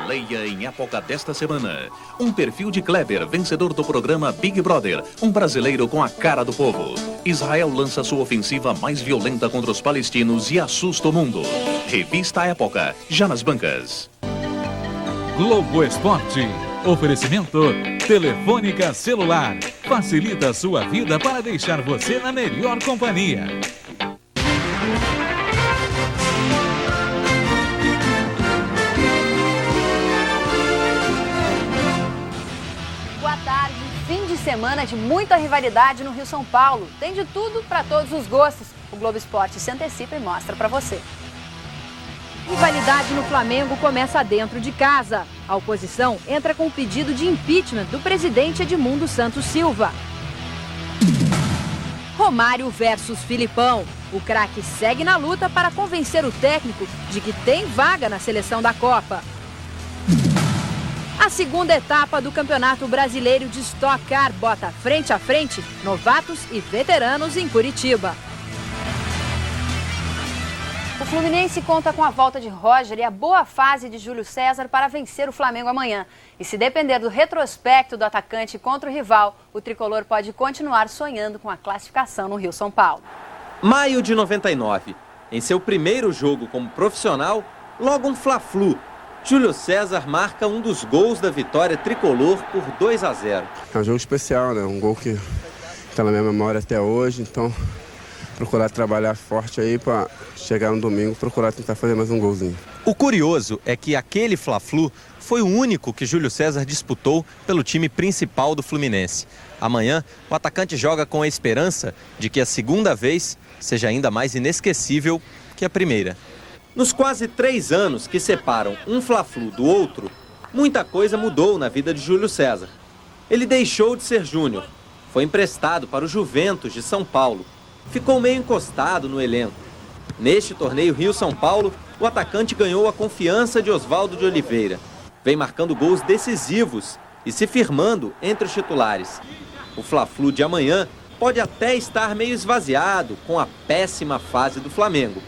Leia em Época desta semana. Um perfil de Kleber, vencedor do programa Big Brother. Um brasileiro com a cara do povo. Israel lança sua ofensiva mais violenta contra os palestinos e assusta o mundo. Revista Época, já nas bancas. Globo Esporte. Oferecimento Telefônica Celular. Facilita a sua vida para deixar você na melhor companhia. Boa tarde. Fim de semana de muita rivalidade no Rio-São Paulo. Tem de tudo para todos os gostos. O Globo Esporte se antecipa e mostra para você. Rivalidade no Flamengo começa dentro de casa. A oposição entra com o pedido de impeachment do presidente Edmundo Santos Silva. Romário versus Filipão. O craque segue na luta para convencer o técnico de que tem vaga na seleção da Copa. A segunda etapa do Campeonato Brasileiro de Stock Car bota frente a frente novatos e veteranos em Curitiba. O Fluminense conta com a volta de Roger e a boa fase de Júlio César para vencer o Flamengo amanhã. E se depender do retrospecto do atacante contra o rival, o tricolor pode continuar sonhando com a classificação no Rio-São Paulo. Maio de 99. Em seu primeiro jogo como profissional, logo um Fla-Flu. Júlio César marca um dos gols da vitória tricolor por 2-0. É um jogo especial, né? Um gol que está na minha memória até hoje, então procurar trabalhar forte aí para chegar no domingo, procurar tentar fazer mais um golzinho. O curioso é que aquele Fla-Flu foi o único que Júlio César disputou pelo time principal do Fluminense. Amanhã, o atacante joga com a esperança de que a segunda vez seja ainda mais inesquecível que a primeira. Nos quase 3 anos que separam um Fla-Flu do outro, muita coisa mudou na vida de Júlio César. Ele deixou de ser júnior, foi emprestado para o Juventus de São Paulo. Ficou meio encostado no elenco. Neste torneio Rio-São Paulo, o atacante ganhou a confiança de Oswaldo de Oliveira. Vem marcando gols decisivos e se firmando entre os titulares. O Fla-Flu de amanhã pode até estar meio esvaziado com a péssima fase do Flamengo.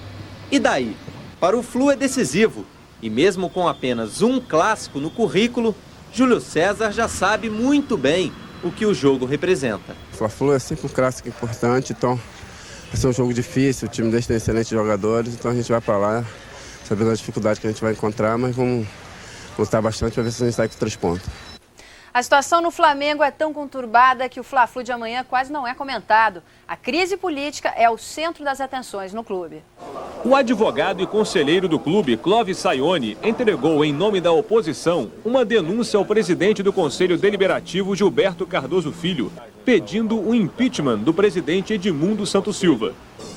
E daí? Para o Flu é decisivo. E mesmo com apenas um clássico no currículo, Júlio César já sabe muito bem o que o jogo representa. O Fla-Flu é sempre um clássico importante, então vai ser um jogo difícil, o time deles tem excelentes jogadores, então a gente vai para lá, sabendo a dificuldade que a gente vai encontrar, mas vamos lutar bastante para ver se a gente sai com 3 pontos. A situação no Flamengo é tão conturbada que o Fla-Flu de amanhã quase não é comentado. A crise política é o centro das atenções no clube. O advogado e conselheiro do clube, Clóvis Saione, entregou em nome da oposição uma denúncia ao presidente do Conselho Deliberativo, Gilberto Cardoso Filho, pedindo o impeachment do presidente Edmundo Santos Silva.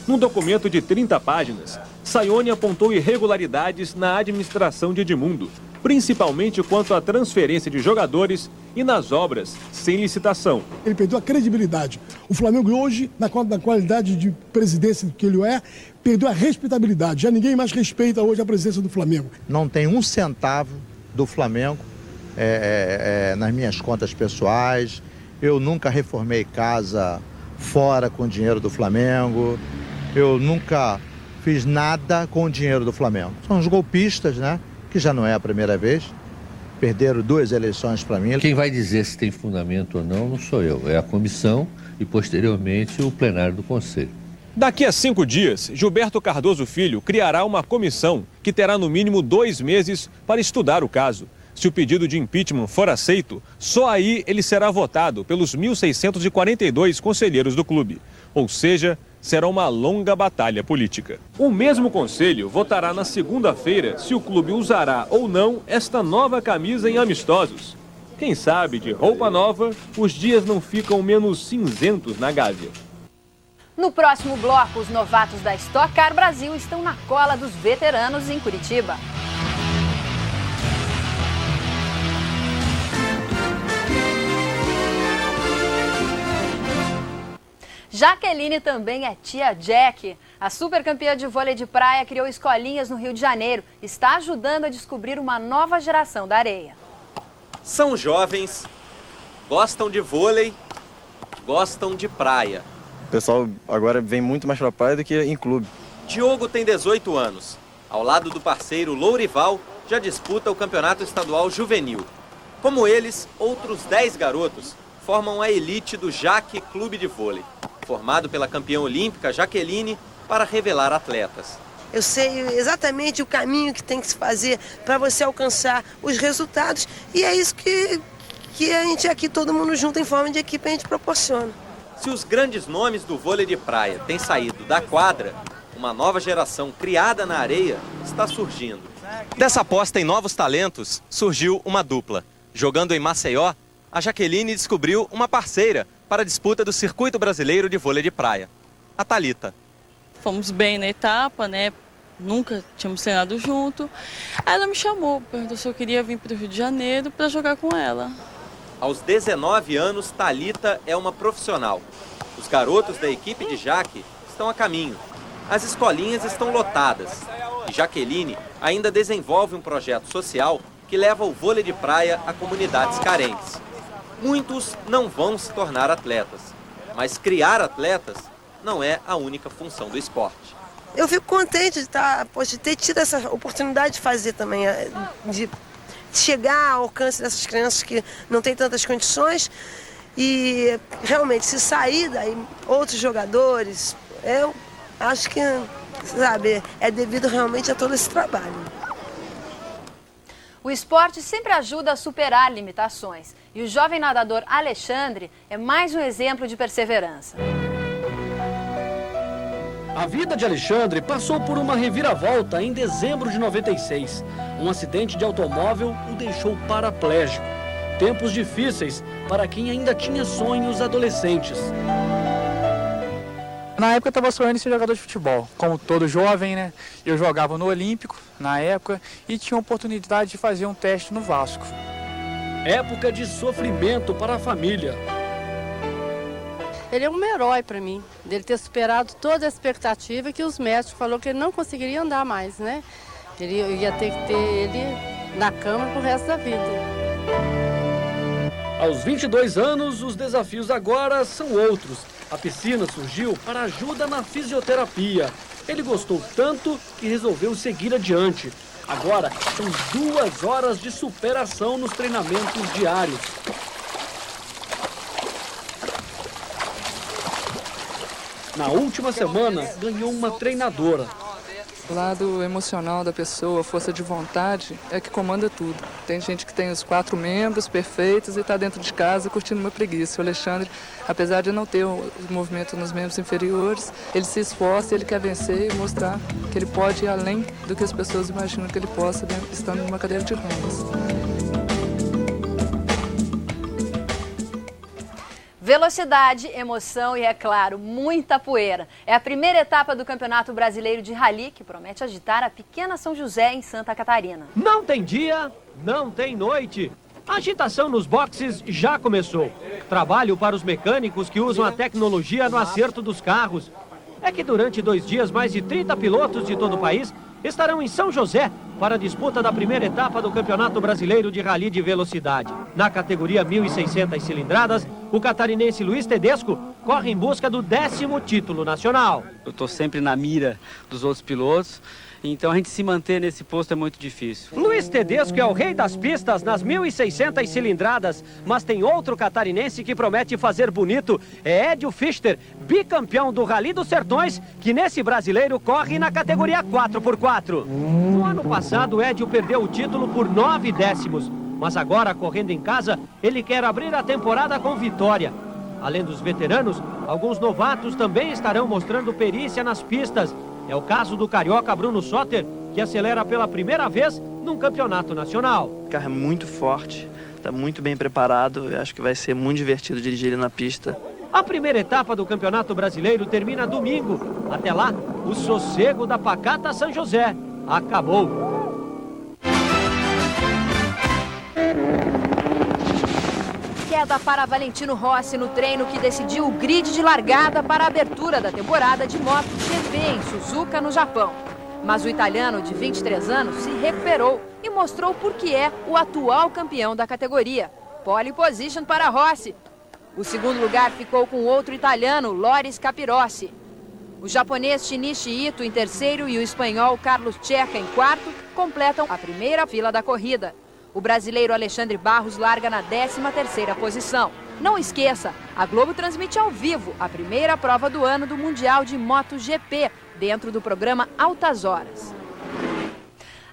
Num documento de 30 páginas, Saione apontou irregularidades na administração de Edmundo, principalmente quanto à transferência de jogadores e nas obras sem licitação. Ele perdeu a credibilidade. O Flamengo hoje, na qualidade de presidência que ele é, perdeu a respeitabilidade. Já ninguém mais respeita hoje a presidência do Flamengo. Não tem um centavo do Flamengo nas minhas contas pessoais. Eu nunca reformei casa fora com o dinheiro do Flamengo. Eu nunca fiz nada com o dinheiro do Flamengo. São os golpistas, né? Que já não é a primeira vez. Perderam 2 eleições para mim. Quem vai dizer se tem fundamento ou não sou eu. É a comissão e, posteriormente, o plenário do Conselho. Daqui a 5 dias, Gilberto Cardoso Filho criará uma comissão que terá no mínimo 2 meses para estudar o caso. Se o pedido de impeachment for aceito, só aí ele será votado pelos 1.642 conselheiros do clube. Ou seja, será uma longa batalha política. O mesmo conselho votará na segunda-feira se o clube usará ou não esta nova camisa em amistosos. Quem sabe, de roupa nova, os dias não ficam menos cinzentos na Gávea. No próximo bloco, os novatos da Stock Car Brasil estão na cola dos veteranos em Curitiba. Jaqueline também é tia Jack. A supercampeã de vôlei de praia criou escolinhas no Rio de Janeiro. Está ajudando a descobrir uma nova geração da areia. São jovens, gostam de vôlei, gostam de praia. O pessoal agora vem muito mais pra praia do que em clube. Diogo tem 18 anos. Ao lado do parceiro Lourival, já disputa o Campeonato Estadual Juvenil. Como eles, outros 10 garotos formam a elite do Jaque Clube de Vôlei, formado pela campeã olímpica Jaqueline para revelar atletas. Eu sei exatamente o caminho que tem que se fazer para você alcançar os resultados e é isso que a gente aqui, todo mundo junto em forma de equipe, a gente proporciona. Se os grandes nomes do vôlei de praia têm saído da quadra, uma nova geração criada na areia está surgindo. Dessa aposta em novos talentos, surgiu uma dupla. Jogando em Maceió, a Jaqueline descobriu uma parceira para a disputa do Circuito Brasileiro de Vôlei de Praia, a Thalita. Fomos bem na etapa, né? Nunca tínhamos treinado junto. Aí ela me chamou, perguntou se eu queria vir para o Rio de Janeiro para jogar com ela. Aos 19 anos, Thalita é uma profissional. Os garotos da equipe de Jaque estão a caminho. As escolinhas estão lotadas. E Jaqueline ainda desenvolve um projeto social que leva o vôlei de praia a comunidades carentes. Muitos não vão se tornar atletas, mas criar atletas não é a única função do esporte. Eu fico contente de ter tido essa oportunidade de fazer também, de chegar ao alcance dessas crianças que não têm tantas condições e realmente se sair daí outros jogadores, eu acho que, sabe, é devido realmente a todo esse trabalho. O esporte sempre ajuda a superar limitações e o jovem nadador Alexandre é mais um exemplo de perseverança. A vida de Alexandre passou por uma reviravolta em dezembro de 96. Um acidente de automóvel o deixou paraplégico. Tempos difíceis para quem ainda tinha sonhos adolescentes. Na época eu estava sonhando em ser jogador de futebol. Como todo jovem, né? Eu jogava no Olímpico, na época, e tinha a oportunidade de fazer um teste no Vasco. Época de sofrimento para a família. Ele é um herói para mim, dele ter superado toda a expectativa que os médicos falaram que ele não conseguiria andar mais, né? Ele ia ter que ter ele na cama pro resto da vida. Aos 22 anos, os desafios agora são outros. A piscina surgiu para ajuda na fisioterapia. Ele gostou tanto que resolveu seguir adiante. Agora, são 2 horas de superação nos treinamentos diários. Na última semana, ganhou uma treinadora. O lado emocional da pessoa, a força de vontade, é que comanda tudo. Tem gente que tem os 4 membros perfeitos e está dentro de casa curtindo uma preguiça. O Alexandre, apesar de não ter o movimento nos membros inferiores, ele se esforça, ele quer vencer e mostrar que ele pode ir além do que as pessoas imaginam que ele possa, estando numa cadeira de rodas. Velocidade, emoção e, é claro, muita poeira. É a primeira etapa do Campeonato Brasileiro de Rally, que promete agitar a pequena São José, em Santa Catarina. Não tem dia, não tem noite. A agitação nos boxes já começou. Trabalho para os mecânicos que usam a tecnologia no acerto dos carros. É que durante 2 dias, mais de 30 pilotos de todo o país estarão em São José para a disputa da primeira etapa do Campeonato Brasileiro de Rally de Velocidade. Na categoria 1.600 cilindradas, o catarinense Luiz Tedesco corre em busca do 10º título nacional. Eu estou sempre na mira dos outros pilotos, então a gente se manter nesse posto é muito difícil. Luiz Tedesco é o rei das pistas nas 1.600 cilindradas, mas tem outro catarinense que promete fazer bonito, é Edio Fichter, bicampeão do Rally dos Sertões, que nesse brasileiro corre na categoria 4x4. No ano passado, Edio perdeu o título por 9 décimos, mas agora, correndo em casa, ele quer abrir a temporada com vitória. Além dos veteranos, alguns novatos também estarão mostrando perícia nas pistas. É o caso do carioca Bruno Soter, que acelera pela primeira vez num campeonato nacional. O carro é muito forte, está muito bem preparado, eu acho que vai ser muito divertido dirigir ele na pista. A primeira etapa do Campeonato Brasileiro termina domingo. Até lá, o sossego da pacata São José acabou. Queda para Valentino Rossi no treino que decidiu o grid de largada para a abertura da temporada de MotoGP em Suzuka, no Japão. Mas o italiano de 23 anos se recuperou e mostrou por que é o atual campeão da categoria. Pole position para Rossi. O segundo lugar ficou com outro italiano, Loris Capirossi. O japonês Shinichi Ito em terceiro e o espanhol Carlos Checa em quarto completam a primeira fila da corrida. O brasileiro Alexandre Barros larga na 13ª posição. Não esqueça, a Globo transmite ao vivo a primeira prova do ano do Mundial de MotoGP, dentro do programa Altas Horas.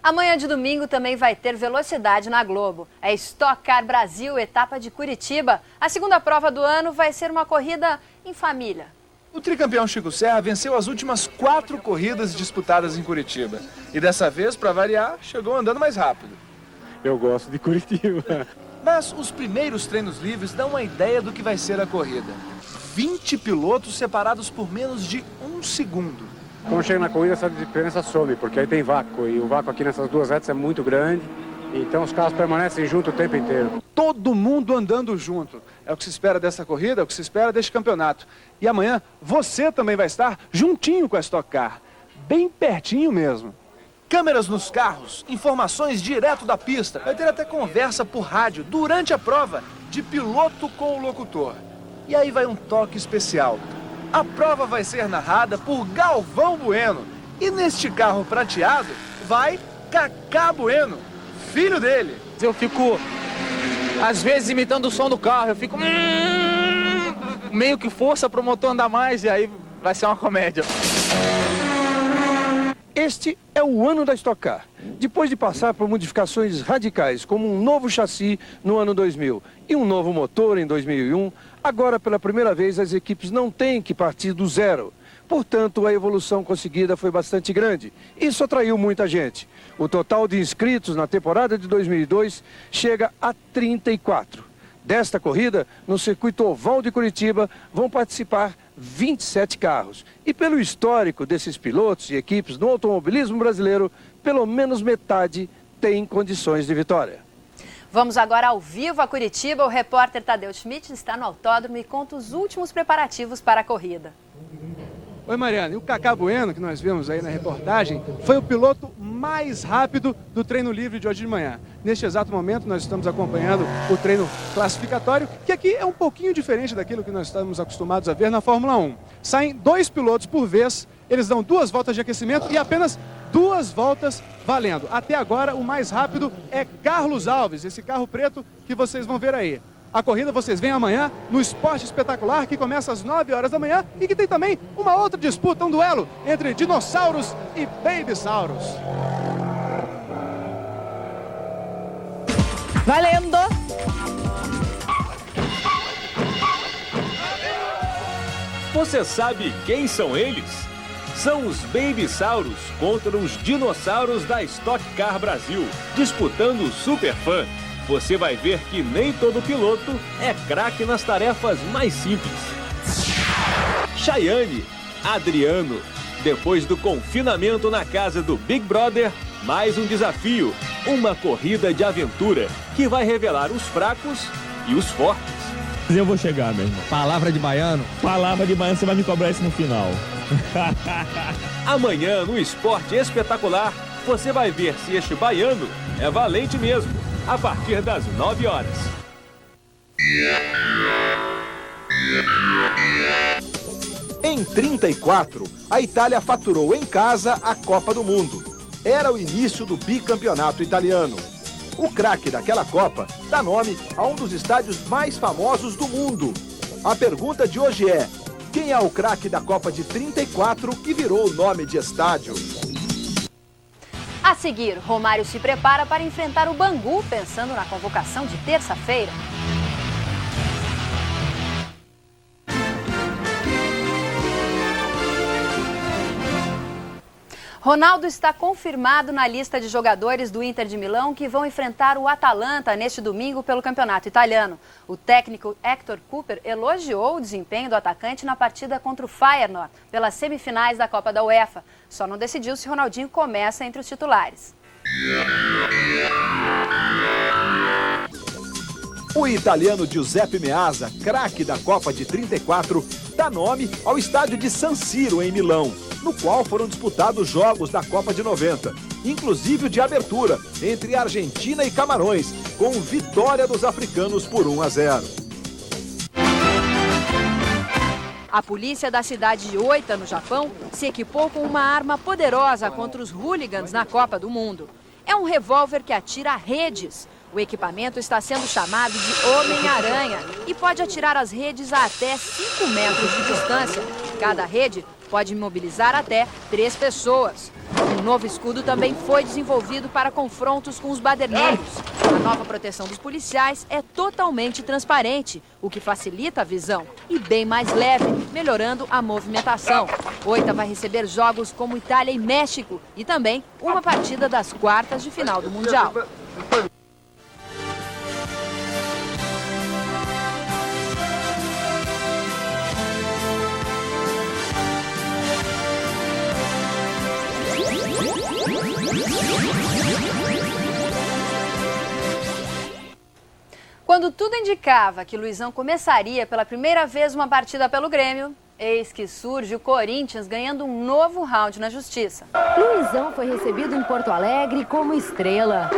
Amanhã de domingo também vai ter velocidade na Globo. É Stock Car Brasil, etapa de Curitiba. A segunda prova do ano vai ser uma corrida em família. O tricampeão Chico Serra venceu as últimas 4 corridas disputadas em Curitiba. E dessa vez, para variar, chegou andando mais rápido. Eu gosto de Curitiba. Mas os primeiros treinos livres dão uma ideia do que vai ser a corrida. 20 pilotos separados por menos de 1 segundo. Quando chega na corrida, essa diferença some, porque aí tem vácuo. E o vácuo aqui nessas duas retas é muito grande. Então os carros permanecem juntos o tempo inteiro. Todo mundo andando junto. É o que se espera dessa corrida, é o que se espera deste campeonato. E amanhã você também vai estar juntinho com a Stock Car. Bem pertinho mesmo. Câmeras nos carros, informações direto da pista. Vai ter até conversa por rádio durante a prova, de piloto com o locutor. E aí vai um toque especial. A prova vai ser narrada por Galvão Bueno. E neste carro prateado vai Cacá Bueno, filho dele. Eu fico, às vezes, imitando o som do carro. Eu fico meio que força para o motor andar mais e aí vai ser uma comédia. Este é o ano da Stock Car. Depois de passar por modificações radicais, como um novo chassi no ano 2000 e um novo motor em 2001, agora pela primeira vez as equipes não têm que partir do zero. Portanto, a evolução conseguida foi bastante grande. Isso atraiu muita gente. O total de inscritos na temporada de 2002 chega a 34. Desta corrida, no circuito oval de Curitiba, vão participar 27 carros. E pelo histórico desses pilotos e equipes no automobilismo brasileiro, pelo menos metade tem condições de vitória. Vamos agora ao vivo a Curitiba. O repórter Tadeu Schmidt está no autódromo e conta os últimos preparativos para a corrida. Oi, Mariana. E o Cacá Bueno, que nós vimos aí na reportagem, foi o piloto mais rápido do treino livre de hoje de manhã. Neste exato momento, nós estamos acompanhando o treino classificatório, que aqui é um pouquinho diferente daquilo que nós estamos acostumados a ver na Fórmula 1. Saem 2 pilotos por vez, eles dão 2 voltas de aquecimento e apenas 2 voltas valendo. Até agora, o mais rápido é Carlos Alves, esse carro preto que vocês vão ver aí. A corrida vocês veem amanhã no Esporte Espetacular, que começa às 9 horas da manhã e que tem também uma outra disputa, um duelo entre dinossauros e babysauros. Valendo! Você sabe quem são eles? São os babysauros contra os dinossauros da Stock Car Brasil, disputando o Super Fan. Você vai ver que nem todo piloto é craque nas tarefas mais simples. Chayane, Adriano, depois do confinamento na casa do Big Brother, mais um desafio, uma corrida de aventura que vai revelar os fracos e os fortes. Eu vou chegar, meu irmão. Palavra de baiano, você vai me cobrar isso no final. Amanhã, no Esporte Espetacular, você vai ver se este baiano é valente mesmo. A partir das 9 horas. Em 34, a Itália faturou em casa a Copa do Mundo. Era o início do bicampeonato italiano. O craque daquela Copa dá nome a um dos estádios mais famosos do mundo. A pergunta de hoje é: quem é o craque da Copa de 34 que virou o nome de estádio? A seguir, Romário se prepara para enfrentar o Bangu, pensando na convocação de terça-feira. Ronaldo está confirmado na lista de jogadores do Inter de Milão que vão enfrentar o Atalanta neste domingo pelo Campeonato Italiano. O técnico Héctor Cooper elogiou o desempenho do atacante na partida contra o Feyenoord, pelas semifinais da Copa da UEFA. Só não decidiu se Ronaldinho começa entre os titulares. O italiano Giuseppe Meazza, craque da Copa de 34, dá nome ao estádio de San Siro, em Milão, no qual foram disputados jogos da Copa de 90, inclusive o de abertura entre Argentina e Camarões, com vitória dos africanos por 1-0. A polícia da cidade de Oita, no Japão, se equipou com uma arma poderosa contra os hooligans na Copa do Mundo. É um revólver que atira a redes. O equipamento está sendo chamado de Homem-Aranha e pode atirar as redes a até 5 metros de distância. Cada rede pode imobilizar até 3 pessoas. Um novo escudo também foi desenvolvido para confrontos com os baderneiros. A nova proteção dos policiais é totalmente transparente, o que facilita a visão e bem mais leve, melhorando a movimentação. Oita vai receber jogos como Itália e México e também uma partida das quartas de final do Mundial. Quando tudo indicava que Luizão começaria pela primeira vez uma partida pelo Grêmio, eis que surge o Corinthians ganhando um novo round na Justiça. Luizão foi recebido em Porto Alegre como estrela.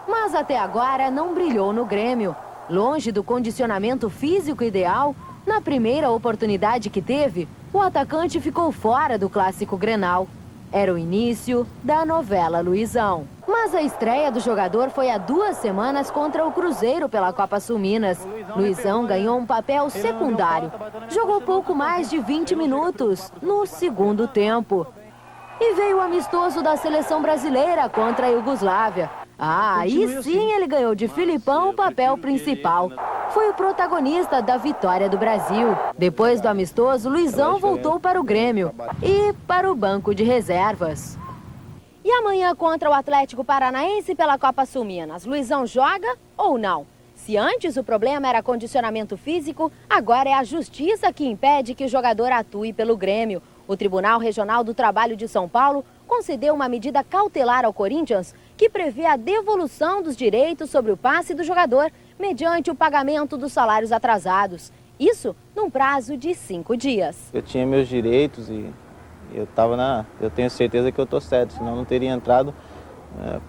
Mas até agora não brilhou no Grêmio. Longe do condicionamento físico ideal, na primeira oportunidade que teve, o atacante ficou fora do clássico Grenal. Era o início da novela Luizão. Mas a estreia do jogador foi há 2 semanas contra o Cruzeiro pela Copa Sul Minas. Luizão ganhou um papel secundário. Jogou pouco mais de 20 minutos no segundo tempo. E veio o amistoso da seleção brasileira contra a Iugoslávia. Aí sim ele ganhou de Filipão o papel principal. Foi o protagonista da vitória do Brasil. Depois do amistoso, Luizão voltou para o Grêmio e para o banco de reservas. E amanhã contra o Atlético Paranaense pela Copa Sul Minas, Luizão joga ou não? Se antes o problema era condicionamento físico, agora é a justiça que impede que o jogador atue pelo Grêmio. O Tribunal Regional do Trabalho de São Paulo concedeu uma medida cautelar ao Corinthians que prevê a devolução dos direitos sobre o passe do jogador mediante o pagamento dos salários atrasados. Isso num prazo de 5 dias. Eu tinha meus direitos e eu tenho certeza que eu estou certo, senão eu não teria entrado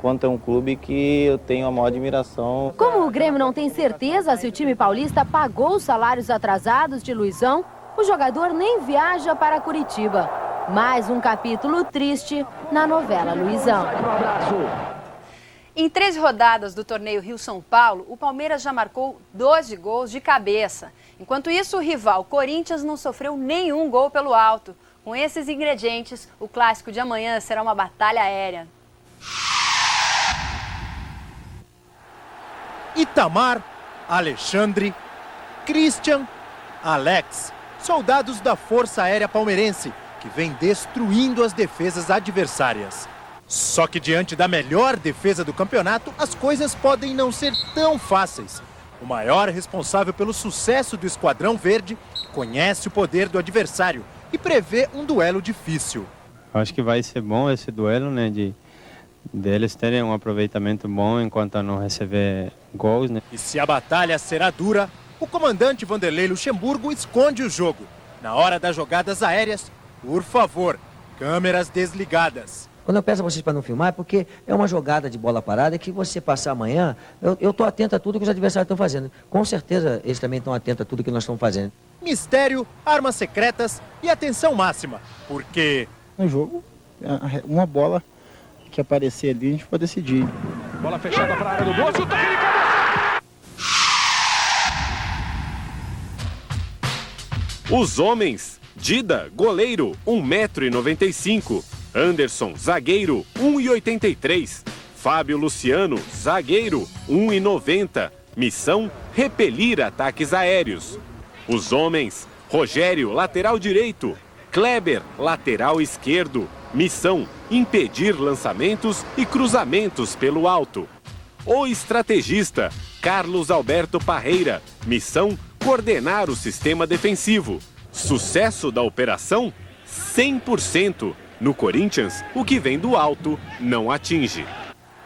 contra um clube que eu tenho a maior admiração. Como o Grêmio não tem certeza se o time paulista pagou os salários atrasados de Luizão, o jogador nem viaja para Curitiba. Mais um capítulo triste na novela Luizão. Em 13 rodadas do torneio Rio-São Paulo, o Palmeiras já marcou 12 gols de cabeça. Enquanto isso, o rival Corinthians não sofreu nenhum gol pelo alto. Com esses ingredientes, o clássico de amanhã será uma batalha aérea. Itamar, Alexandre, Christian, Alex, soldados da Força Aérea Palmeirense, que vem destruindo as defesas adversárias. Só que diante da melhor defesa do campeonato, as coisas podem não ser tão fáceis. O maior responsável pelo sucesso do Esquadrão Verde conhece o poder do adversário e prevê um duelo difícil. Acho que vai ser bom esse duelo, né, deles terem um aproveitamento bom enquanto não receber gols, né? E se a batalha será dura, o comandante Vanderlei Luxemburgo esconde o jogo. Na hora das jogadas aéreas, por favor, câmeras desligadas. Quando eu peço a vocês para não filmar, é porque é uma jogada de bola parada que você passar amanhã, eu estou atento a tudo que os adversários estão fazendo. Com certeza eles também estão atentos a tudo que nós estamos fazendo. Mistério, armas secretas e atenção máxima, porque... No jogo, uma bola que aparecer ali, a gente pode decidir. Bola fechada para a área do Bolso, toque de cabeça! Os homens: Dida, goleiro, 1,95 m. Anderson, zagueiro, 1,83 m. Fábio Luciano, zagueiro, 1,90 m. Missão: repelir ataques aéreos. Os homens: Rogério, lateral direito. Kleber, lateral esquerdo. Missão: impedir lançamentos e cruzamentos pelo alto. O estrategista: Carlos Alberto Parreira. Missão: coordenar o sistema defensivo. Sucesso da operação: 100%. No Corinthians, o que vem do alto não atinge.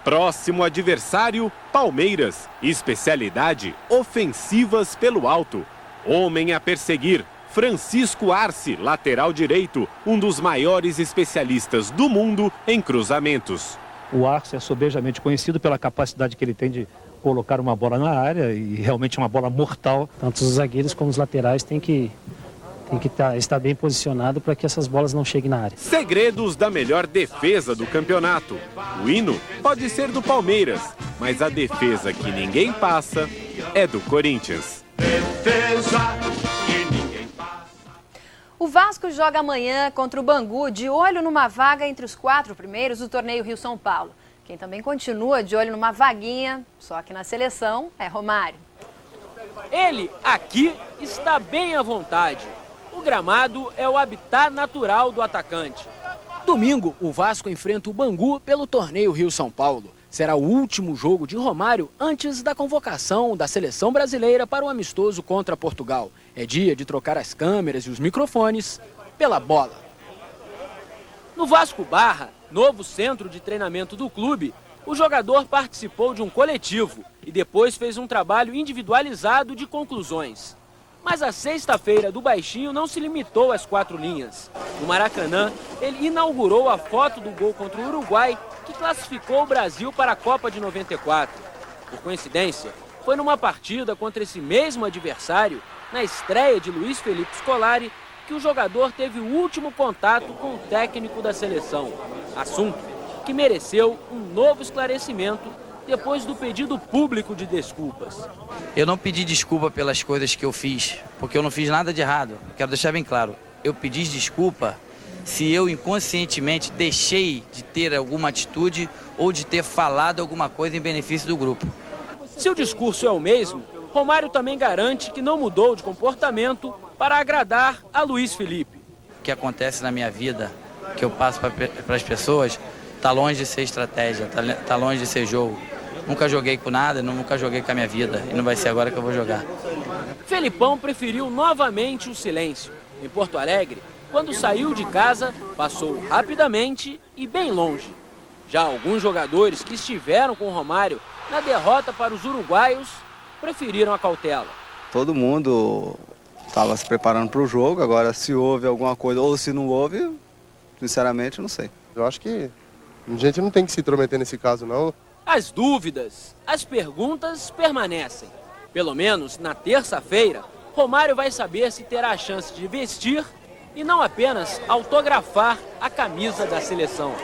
Próximo adversário: Palmeiras. Especialidade: ofensivas pelo alto. Homem a perseguir: Francisco Arce, lateral direito, um dos maiores especialistas do mundo em cruzamentos. O Arce é sobejamente conhecido pela capacidade que ele tem de colocar uma bola na área e realmente uma bola mortal. Tanto os zagueiros como os laterais têm que estar bem posicionado para que essas bolas não cheguem na área. Segredos da melhor defesa do campeonato. O hino pode ser do Palmeiras, mas a defesa que ninguém passa é do Corinthians. Defesa que ninguém passa. O Vasco joga amanhã contra o Bangu, de olho numa vaga entre os 4 primeiros do torneio Rio-São Paulo. Quem também continua de olho numa vaguinha, só que na seleção, é Romário. Ele, aqui, está bem à vontade. O gramado é o habitat natural do atacante. Domingo, o Vasco enfrenta o Bangu pelo torneio Rio-São Paulo. Será o último jogo de Romário antes da convocação da seleção brasileira para o amistoso contra Portugal. É dia de trocar as câmeras e os microfones pela bola. No Vasco Barra, novo centro de treinamento do clube, o jogador participou de um coletivo e depois fez um trabalho individualizado de conclusões. Mas a sexta-feira do Baixinho não se limitou às 4 linhas. No Maracanã, ele inaugurou a foto do gol contra o Uruguai, que classificou o Brasil para a Copa de 94. Por coincidência, foi numa partida contra esse mesmo adversário, na estreia de Luiz Felipe Scolari, que o jogador teve o último contato com o técnico da seleção. Assunto que mereceu um novo esclarecimento depois do pedido público de desculpas. Eu não pedi desculpa pelas coisas que eu fiz, porque eu não fiz nada de errado. Quero deixar bem claro. Eu pedi desculpa se eu inconscientemente deixei de ter alguma atitude ou de ter falado alguma coisa em benefício do grupo. Se o discurso é o mesmo, Romário também garante que não mudou de comportamento para agradar a Luiz Felipe. O que acontece na minha vida, que eu passo para as pessoas, está longe de ser estratégia, está longe de ser jogo. Nunca joguei com nada, nunca joguei com a minha vida e não vai ser agora que eu vou jogar. Felipão preferiu novamente o silêncio. Em Porto Alegre, quando saiu de casa, passou rapidamente e bem longe. Já alguns jogadores que estiveram com o Romário na derrota para os uruguaios preferiram a cautela. Todo mundo estava se preparando para o jogo, agora se houve alguma coisa ou se não houve, sinceramente não sei. Eu acho que a gente não tem que se intrometer nesse caso, não. As dúvidas, as perguntas permanecem. Pelo menos na terça-feira, Romário vai saber se terá a chance de vestir e não apenas autografar a camisa da seleção.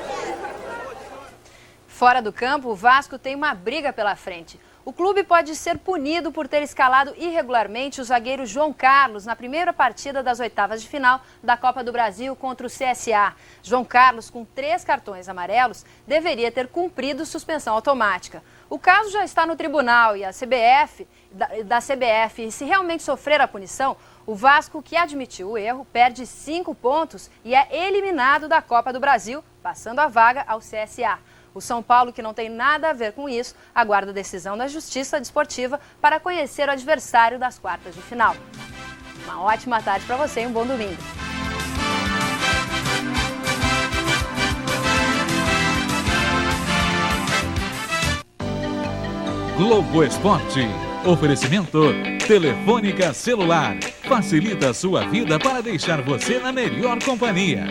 Fora do campo, o Vasco tem uma briga pela frente. O clube pode ser punido por ter escalado irregularmente o zagueiro João Carlos na primeira partida das oitavas de final da Copa do Brasil contra o CSA. João Carlos, com 3 cartões amarelos, deveria ter cumprido suspensão automática. O caso já está no tribunal e a CBF, se realmente sofrer a punição, o Vasco, que admitiu o erro, perde 5 pontos e é eliminado da Copa do Brasil, passando a vaga ao CSA. O São Paulo, que não tem nada a ver com isso, aguarda a decisão da Justiça Desportiva para conhecer o adversário das quartas de final. Uma ótima tarde para você e um bom domingo. Globo Esporte. Oferecimento Telefônica Celular. Facilita a sua vida para deixar você na melhor companhia.